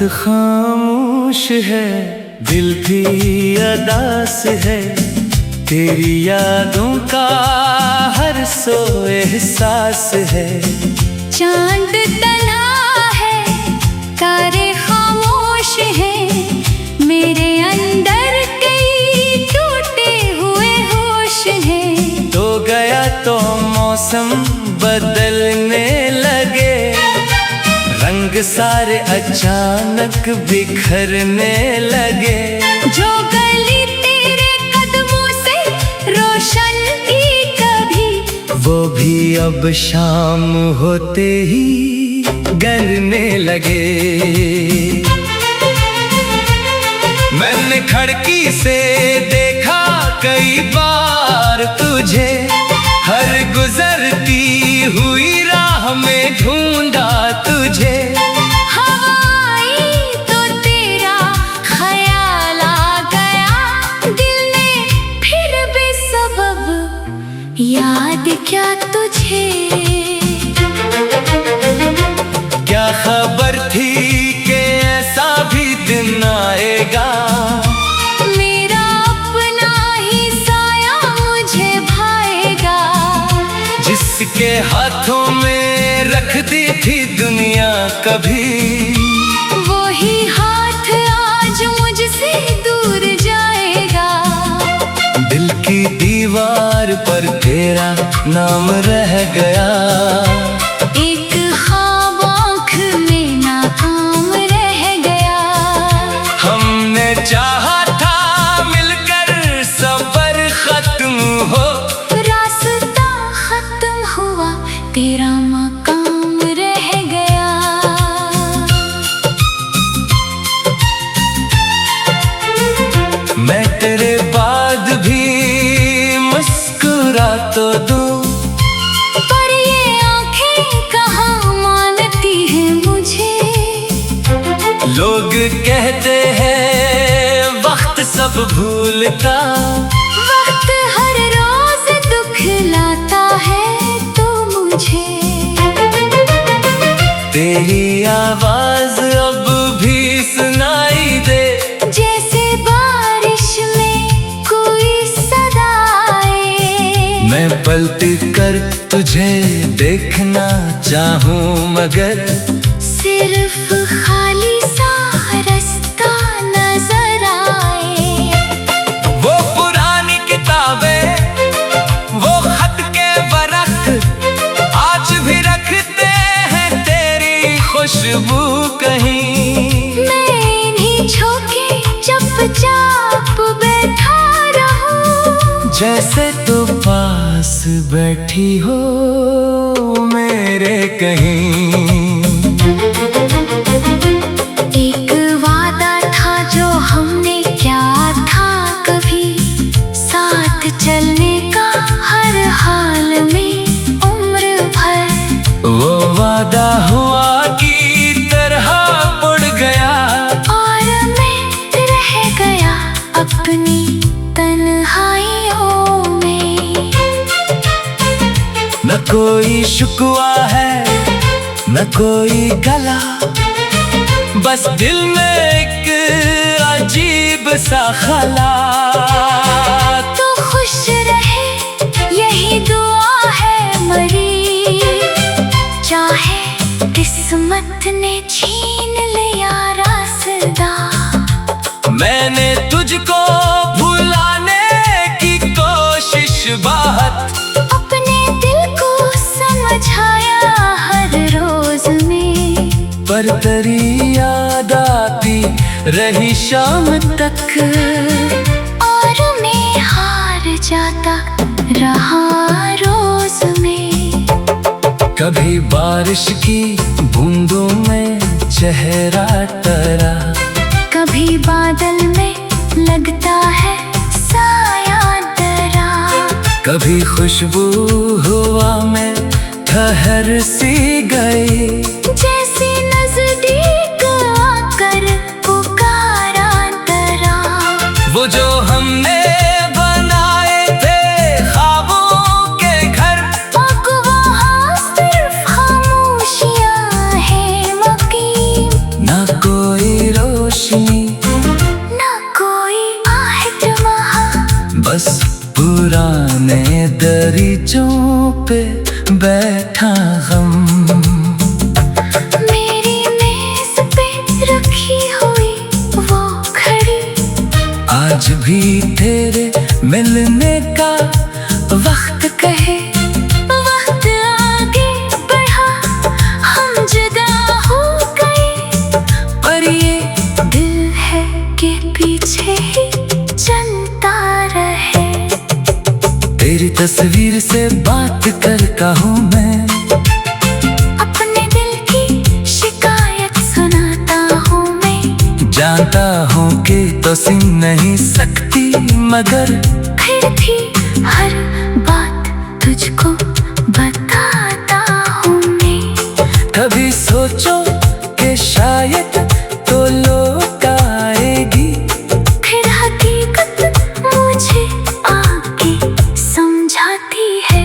खामोश है, दिल भी अदास है, तेरी यादों का हर सो एहसास है। चांद तना है, तारे खामोश हैं, मेरे अंदर कई टूटे हुए होश हैं। तो गया तो मौसम बदलने लगे, रंग सारे अचानक बिखरने लगे। जो गली तेरे कदमों से रोशन थी कभी, वो भी अब शाम होते ही गलने लगे। मैंने खिड़की से देखा कई बार तुझे, हर गुजरती हुई राह में ढूंढा तुझे। हवाई तो तेरा ख्याल आ गया, दिल ने फिर बेसबब याद क्या तुझे। क्या खबर थी कि ऐसा भी दिन आएगा, मेरा अपना ही साया मुझे भाएगा। जिसके हाथों में रख दी थी दुनिया कभी, वो ही हाथ आज मुझसे दूर जाएगा। दिल की दीवार पर तेरा नाम रह गया, एक ख्वाब आँख में नाकाम रह गया। हमने चाहा था मिलकर सफर खत्म हो, रास्ता खत्म हुआ, तेरा मकाम रह गया। मैं तेरे बाद भी मुस्कुरा तो दूं, पर ये आँखें कहाँ मानती हैं मुझे। लोग कहते हैं वक्त सब भूलता, वक्त हर रोज दुख लाता है तो मुझे। तेरी आवाज अब भी सुनाई दे, जैसे बारिश में कोई सदा आए। मैं पलट कर तुझे देखना चाहूं मगर सिर्फ खाली सा रास्ता नजर आए। वो पुरानी किताबें, वो खत के वरक आज भी रखते हैं तेरी खुशबू कहीं। मैं इन्हीं झोंके चुपचाप बैठा रहूं, जैसे तो पास बैठी हो मेरे कहीं। एक वादा था जो हमने क्या था कभी, साथ चलने का हर हाल में उम्र भर। वो वादा हुआ की तरह उड़ गया, और मैं रह गया अपनी तन्हाइयों में। न कोई शुक्वा है न कोई गला, बस दिल में एक अजीब सा खला। तो खुश रहे यही दुआ है मरी, चाहे किस्मत ने छीन लिया रास्ता। मैंने तुझको भुलाने की कोशिश बहुत, अपने दिल को समझाया हर रोज में, पर तेरी याद आती रही शाम तक। और मैं हार जाता रहा रोज में। कभी बारिश की बूंदों में चेहरा तेरा, कभी बादल में लगता है साया तेरा। कभी खुशबू हवा में ठहर सी गई, जैसे नजदीक आकर पुकारा तेरा। वो जो हमने बनाए थे ख्वाबों के घर, अब वहाँ सिर्फ खामोशियाँ हैं मुकीम। ना कोई पे बैठा गम। मेरी मेज पे रखी हुई वो घड़ी आज भी तेरे मिलने का वक्त कहे। वक्त आगे बढ़ा, हम जुदा हो गए, पर ये दिल है कि पीछे ही चलता रहे। तेरी तस्वीर से बात करता हूँ मैं, अपने दिल की शिकायत सुनाता हूँ मैं। जानता हूँ कि तो सुन नहीं सकती, मगर फिर भी हर बात तुझको बताता हूँ मैं। कभी सोचो कि शायद तो लौट आएगी, फिर हकीकत मुझे आके समझाती है।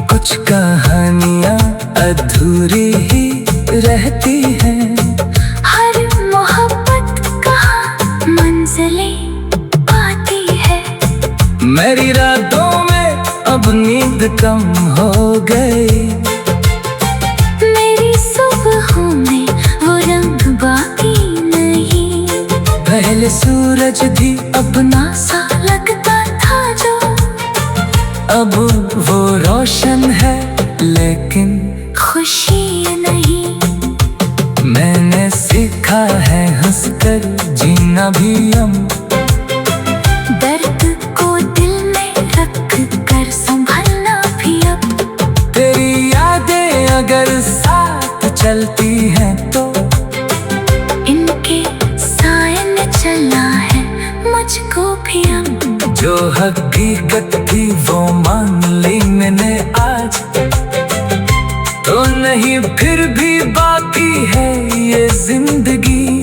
कुछ कहानियाँ अधूरी ही रहती हैं। हर मोहब्बत कहाँ मंजिलें पाती है। मेरी रातों में अब नींद कम हो गई, मेरी सुबहों में वो रंग बाकी नहीं। पहले सूरज भी अपना सा लगता था जो अब वो रोशन है, लेकिन खुशी नहीं। मैंने सीखा है हंसकर जीना भी हम। दर्द को दिल में रख कर संभलना भी अब। तेरी यादें अगर साथ चलती हैं तो इनके साए में चलना है मुझको भी अब। जो हकीकत थी वो मान ली मैंने आज, तो नहीं फिर भी बाकी है ये जिंदगी।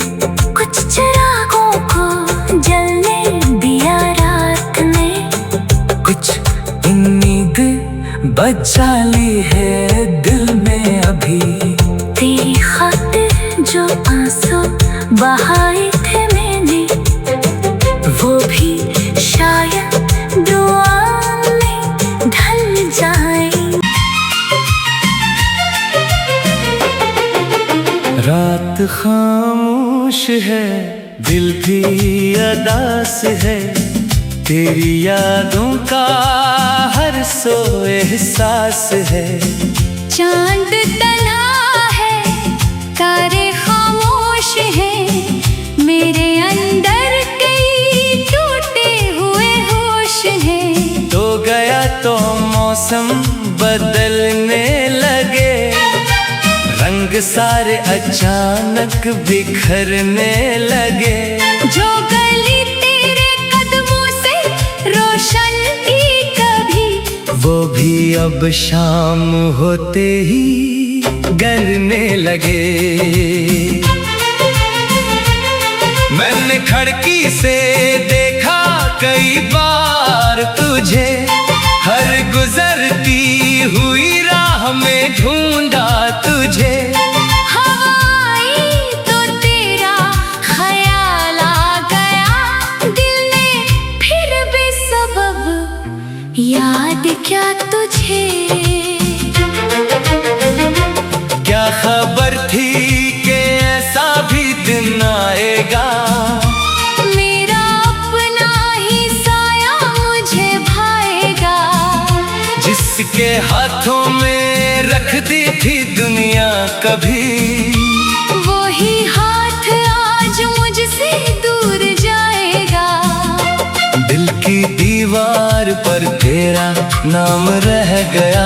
कुछ चिरागों को जलने दिया रात में, कुछ उम्मीद बचा ली है दिल में अभी। तेरी खातिर जो आंसू बहाए थे मैंने, वो भी शायद दुआ में ढल जाए। रात खामोश है, दिल भी अदास है, तेरी यादों का हर सो एहसास है। चांद तन्हा है, तारे खामोश हैं, मेरे अंदर कई टूटे हुए होश हैं। तो गया तो मौसम बदलने लगे, रंग सारे अचानक बिखरने लगे। जो गली तेरे कदमों से रोशन थी कभी, वो भी अब शाम होते ही गलने लगे। मैंने खिड़की से देखा कई बार तुझे, हर गुजरती हुई राह में ढूंढा तुझे। हवाई तो तेरा ख्याल आ गया, दिल ने फिर भी सबब याद क्या तुझे। क्या खबर थी कि ऐसा भी दिन आएगा, मेरा अपना ही साया मुझे भाएगा। जिसके हाथों में रख दी थी दुनिया कभी, वो ही हाथ आज मुझसे दूर जाएगा। दिल की दीवार पर तेरा नाम रह गया।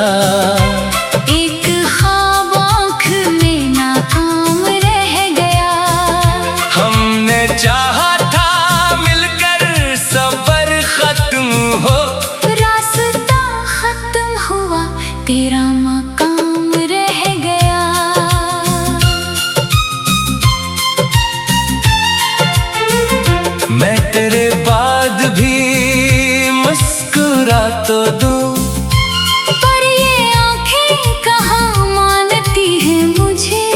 एक ख्वाब आँख में नाकाम रह गया। हमने चाहा था मिलकर सफर खत्म हो, रास्ता खत्म हुआ, तेरा मकाम रह गया। मैं तेरे बाद भी मुस्कुरा तो दूं, पर ये आँखें कहाँ मानती हैं मुझे।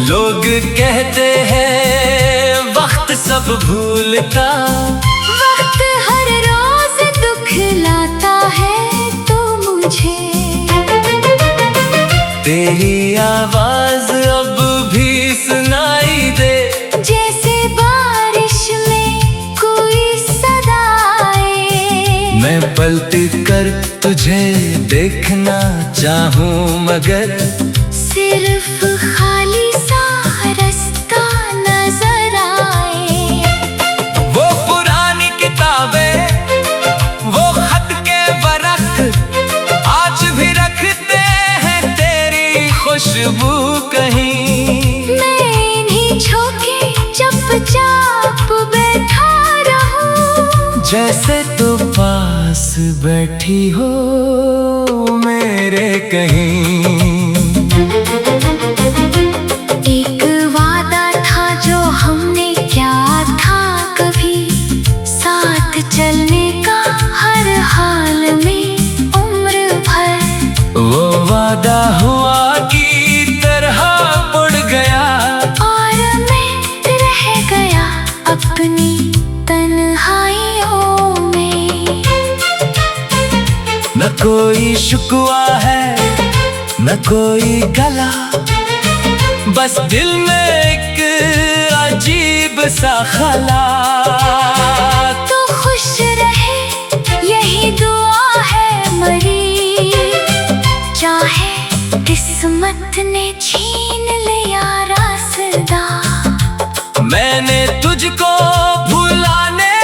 लोग कहते हैं वक्त सब भूलता, वक्त हर रोज दुख लाता है तो मुझे। तेरी आवाज अब भी सुनाई दे, जैसे बारिश में कोई सदा आए। मैं पलट कर तुझे देखना चाहूं मगर सिर्फ खाली सा रास्ता नजर आए। वो पुरानी किताबें, वो खत के वरक आज भी रखते हैं तेरी खुशबू कहीं। मैं इन्हीं छूके चुपचाप बैठा रहूं, जैसे तो पास बैठी हो मेरे कहीं। एक वादा था जो हमने किया था कभी, साथ चलने का हर हाल में उम्र भर। वो वादा हुआ की तरह उड़ गया, और मैं रह गया अपनी तन्हाइयों में। न कोई शुक्वा है न कोई गला, बस दिल में एक अजीब सा खला। तो खुश रहे यही दुआ है मरी, चाहे किस्मत ने छीन लिया रास्ता। मैंने तुझको भुलाने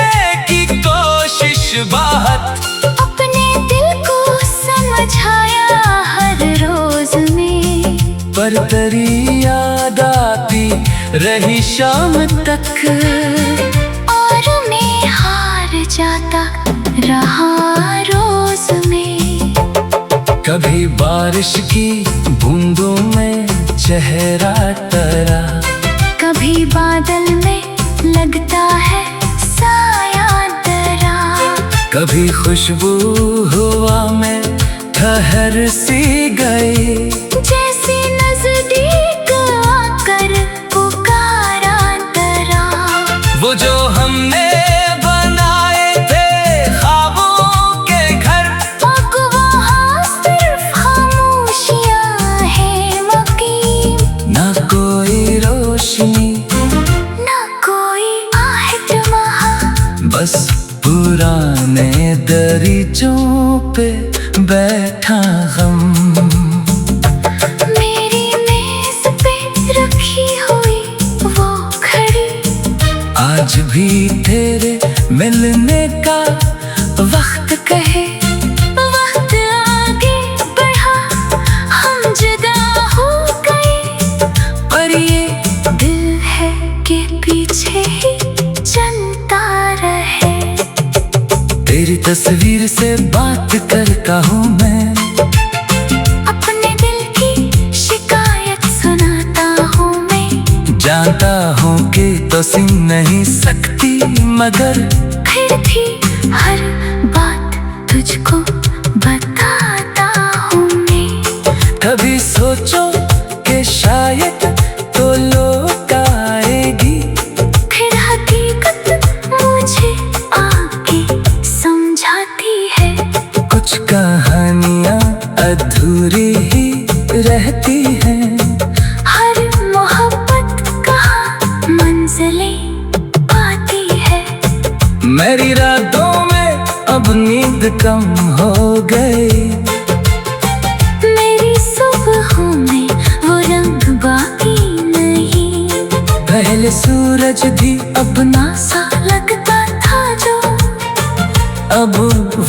की कोशिश बहुत, अपने दिल को समझाया हर रोज में, पर तेरी याद आती रही शाम तक। और मैं हार जाता रहा रोज में। कभी बारिश की बूंदों में चेहरा तेरा, कभी बादल में लगता है साया तेरा। कभी खुशबू हवा में ठहर सी गई, जैसे नजदीक आकर पुकारा तेरा। वो जो हमने बनाए थे ख्वाबों के घर, अब वहाँ सिर्फ खामोशियाँ हैं मुकीम। ना कोई रोशनी ना कोई आहट वहाँ, बस पुराने दरीचों पे बैठा हम। मेरी मेज पे रखी हुई वो घड़ी, आज भी तेरे मिलने का वक्त कहे। वक्त आगे बढ़ा हम जुदा हो गए, पर ये दिल है कि पीछे ही चलता रहे। तेरी तस्वीर से बात करता हूँ मैं, अपने दिल की शिकायत सुनाता हूँ मैं। जानता हूँ कि तो सुन नहीं सकती मगर फिर भी हर बात तुझको बताता हूँ मैं। कभी सोचो कि शायद तो लोग आएगी, फिर हकीकत मुझे आके समझाती है। कुछ कहानियाँ अधूरी ही रहती हैं। हर मोहब्बत कहाँ मंजिलें पाती है। मेरी रातों में अब नींद कम हो गई, मेरी सुबहों में वो रंग बाकी नहीं। पहले सूरज भी अपना सा लगता था जो, अब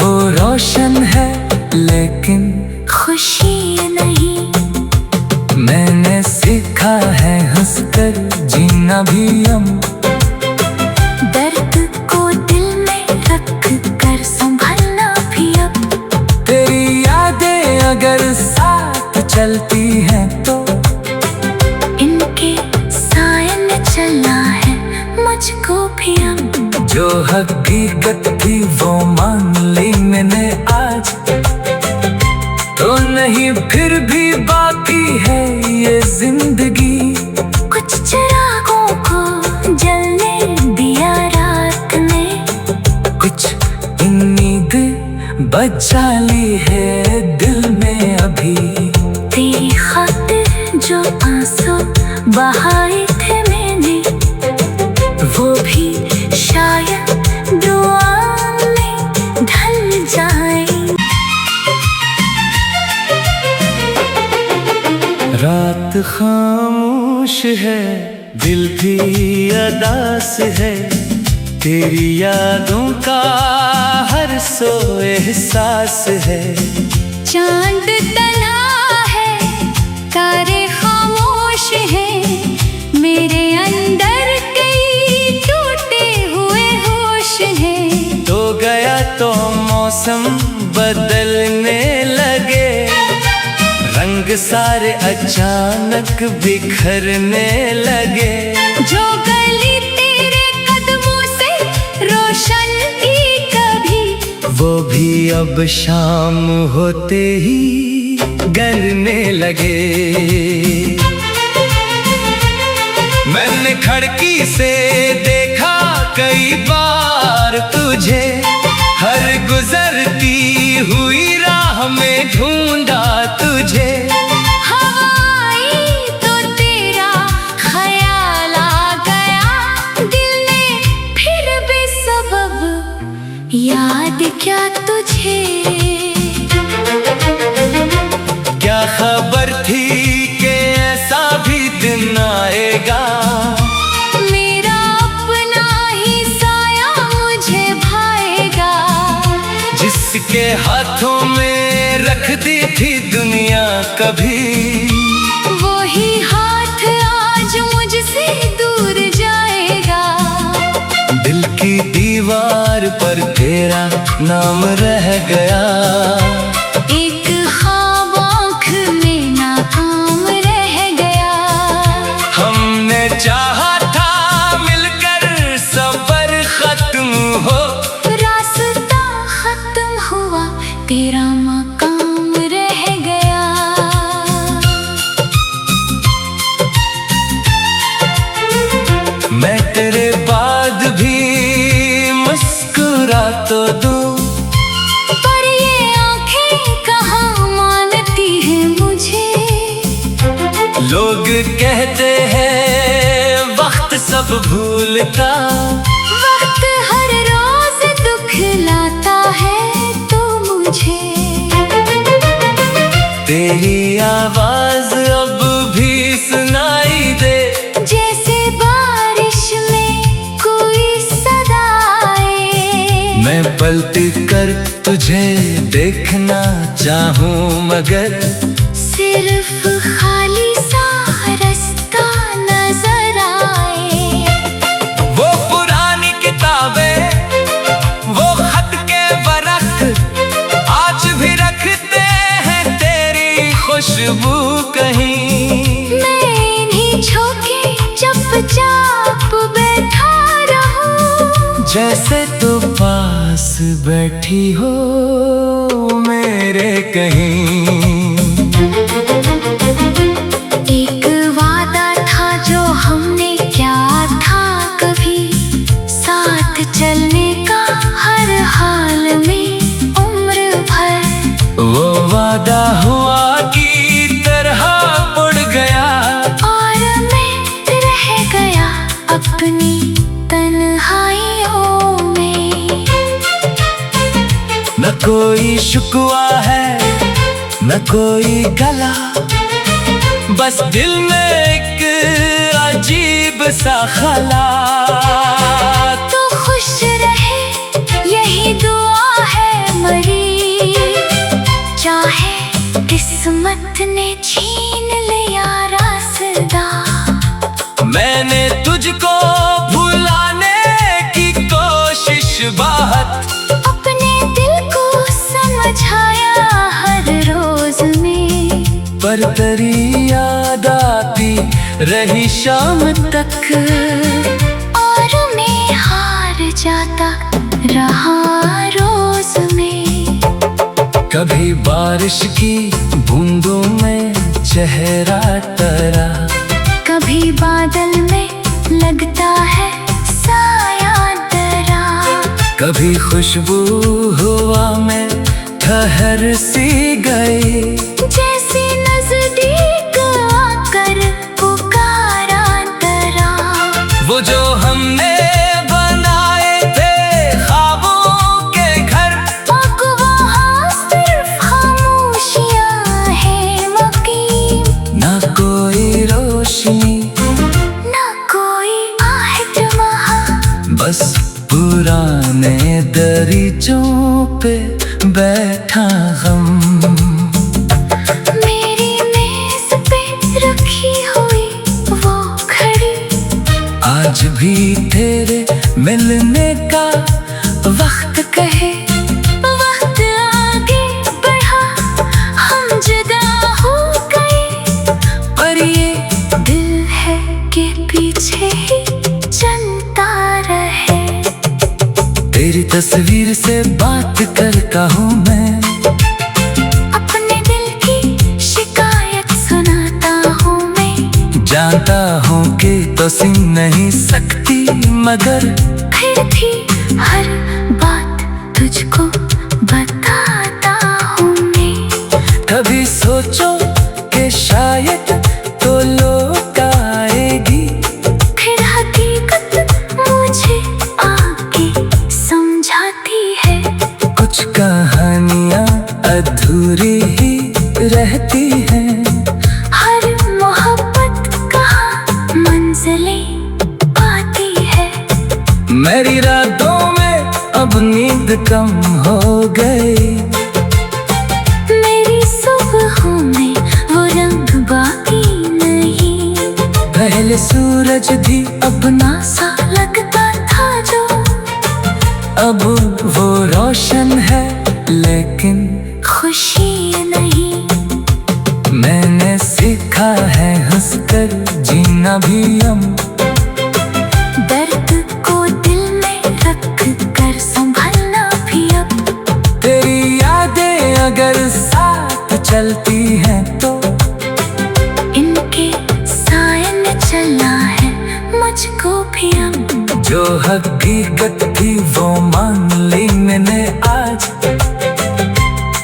वो रोशन है लेकिन खुशी नहीं। मैंने सीखा है हंसकर जीना भी हम, दर्द को दिल में रख कर संभलना भी अब। तेरी यादें अगर साथ चलती हैं तो इनके साए में चलना है मुझको भी अब। जो हकीकत थी वो मान ली मैंने आज, तो नहीं फिर भी बाकी है ये जिंदगी। कुछ चिरागों को जलने दिया रात ने, कुछ उम्मीद बचा ली है दिल में अभी। तेरी बहाए थे मैंने, वो भी शायद दुआ में ढल जाए। रात खामोश है, दिल भी अदास है, तेरी यादों का हर सो एहसास है। चांद तना है, तारे खामोश हैं, मेरे अंदर कई टूटे हुए होश हैं। तो गया तो मौसम बदलने लगे, रंग सारे अचानक बिखरने लगे। जो गली तेरे कदमों से रोशन थी कभी, वो भी अब शाम होते ही गलने लगे। मैंने खिड़की से देखा कई बार तुझे, हर गुजरती हुई राह में ढूंढा तुझे। हवाई तो तेरा ख्याल आ गया, दिल ने फिर बेसबब याद क्या तुझे। क्या खबर थी कि ऐसा भी दिन आएगा, मेरा अपना ही साया मुझे भाएगा। जिसके हाथों में रख दी थी दुनिया कभी, वो ही हाथ आज मुझसे दूर जाएगा। दिल की दीवार पर तेरा नाम रह गया, एक ख्वाब आँख में नाकाम रह गया। हमने चाहा था मिलकर सफर खत्म हो, रास्ता खत्म हुआ, तेरा मकाम रह गया। मैं तेरे बाद भी मुस्कुरा तो दूं, पर ये आँखें कहाँ मानती हैं मुझे। लोग कहते हैं वक्त सब भूलता, वक्त हर रोज दुख लाता है तो मुझे। तेरी आवाज अब भी सुनाई दे, जैसे बारिश में कोई सदा आए। मैं पलट कर तुझे देखना चाहूं मगर सिर्फ खाली सा रास्ता नजर आए। वो पुरानी किताबें, वो खत के वरक आज भी रखते हैं तेरी खुशबू कहीं। मैं इन्हीं झोंके चुपचाप बैठा रहूं, जैसे तो पास बैठी हो मेरे कहीं। एक वादा था जो हमने क्या था कभी, साथ चलने का हर हाल में उम्र भर। वो वादा हुआ की तरह उड़ गया, और मैं रह गया अपनी तन्हाइयों में। न कोई शुक्वा है न कोई गला, बस दिल में एक अजीब सा खला। तो खुश रहे यही दुआ है मरी, चाहे किस्मत ने छीन लिया रास्ता। मैंने तुझको भुलाने की कोशिश बहुत, अपने दिल को समझाया हर रोज में, पर तेरी याद आती रही शाम तक। और मैं हार जाता रहा रोज में। कभी बारिश की बूंदों में चेहरा तेरा, कभी बादल में लगता है साया तेरा। कभी खुशबू हवा में ठहर सी गई, जैसे नजदीक आकर पुकारा रोशनी, ना कोई आहट वहाँ, बस पुराने दरीचों पे बैठा गम। मेरी मेज पे रखी हुई वो घड़ी, आज भी तेरे मिलने का वक्त कहे। वक्त आगे बढ़ा, हम जुदा हो गए, पर ये दिल है कि पीछे ही चलता रहे। तेरी तस्वीर से बात करता हूँ मैं, अपने दिल की शिकायत सुनाता हूँ मैं। जानता हूँ कि तो सुन नहीं सकती, मगर फिर भी हर बात तुझको बताता हूँ मैं। कभी सोचो कि शायद तो लोग आएगी, फिर हकीकत मुझे आके समझाती है। कुछ कहानियाँ अधूरी ही रहती हैं। हर मोहब्बत कहाँ मंजिलें पाती है। मेरी रातों में अब नींद कम हो गई, मेरी सुबहों में वो रंग बाकी नहीं। पहले सूरज भी अपना सा लगता था जो, अब वो रोशन है लेकिन खुशी नहीं। मैंने सीखा है हंसकर जीना भी हम, दर्द को दिल में रख कर संभलना भी अब। तेरी यादें अगर साथ चलती हैं तो इनके साए में चलना है मुझको भी अब। जो हकीकत थी वो मान ली मैंने आज,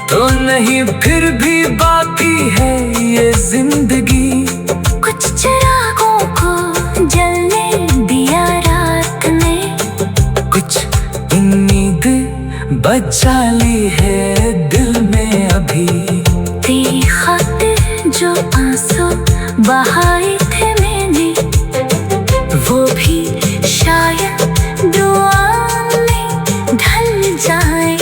तो नहीं फिर भी बाकी है ये जिंदगी। कुछ चिरागों को जलने दिया रात में, कुछ उम्मीद बचा ली है दिल में अभी। तेरी खातिर जो आंसू बहाए थे मैंने, वो भी शायद दुआ में ढल जाए।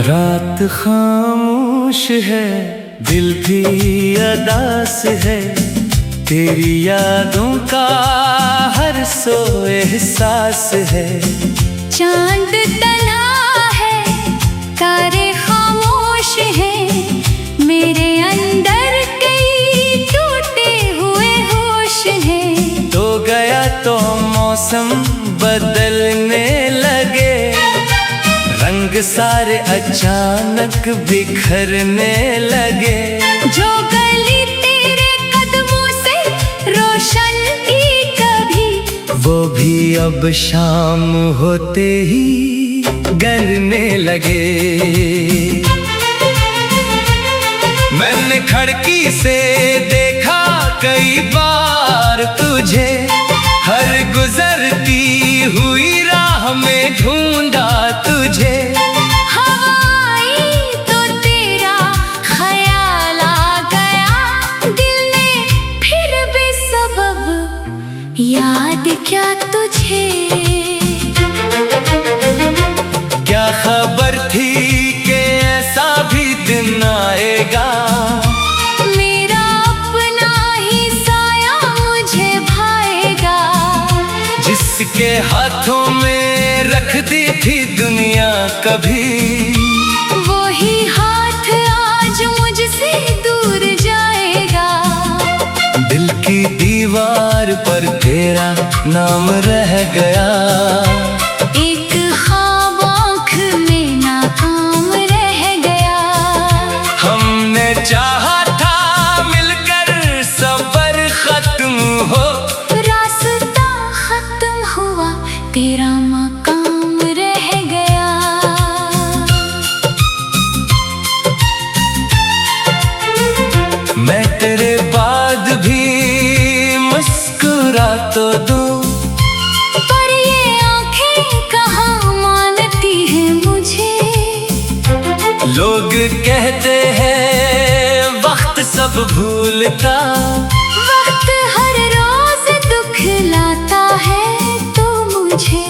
रात खामोश है, दिल भी अदास है, तेरी यादों का हर सो एहसास है। चांद तन्हा है, तारे खामोश हैं, मेरे अंदर कई टूटे हुए होश हैं। तो गया तो मौसम बदलने लगे, रंग सारे अचानक बिखरने लगे। जो गली तेरे कदमों से रोशन की कभी, वो भी अब शाम होते ही गलने लगे। मैंने खिड़की से देखा कई बार तुझे, हर गुजरती हुई राह में ढूंढा तुझे। हवाई तो तेरा ख्याल आ गया, दिल ने फिर भी सबब याद क्या तुझे। क्या खबर थी कि ऐसा भी दिन आएगा, मेरा अपना ही साया मुझे भाएगा। जिसके हाथों में रख दी थी दुनिया कभी, वो ही हाथ आज मुझसे दूर जाएगा। दिल की दीवार पर तेरा नाम रह गया। एक ख्वाब आँख में नाकाम रह गया। हमने चाहा था मिलकर सफर खत्म हो, रास्ता खत्म हुआ, तेरा मकाम रह गया। मैं तेरे बाद भी मुस्कुरा तो दूं, पर ये आँखें कहाँ मानती हैं मुझे। लोग कहते हैं कब भूलता। वक्त हर रोज दुख लाता है तो मुझे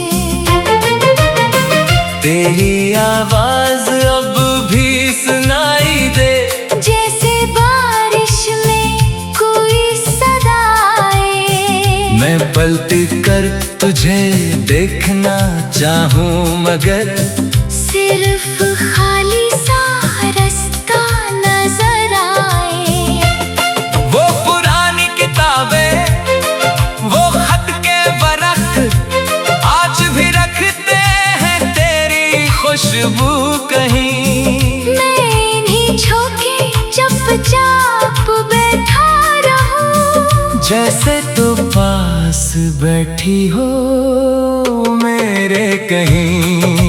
तेरी आवाज अब भी सुनाई दे, जैसे बारिश में कोई सदा आए। मैं पलट कर तुझे देखना चाहूं मगर सिर्फ खाली सा रास्ता नजर आए। वो पुरानी किताबें, वो खत के वरख आज भी रखते हैं तेरी खुशबू कहीं। मैं इन्हीं झोंके चुपचाप बैठा रहूं, जैसे तो पास बैठी हो मेरे कहीं।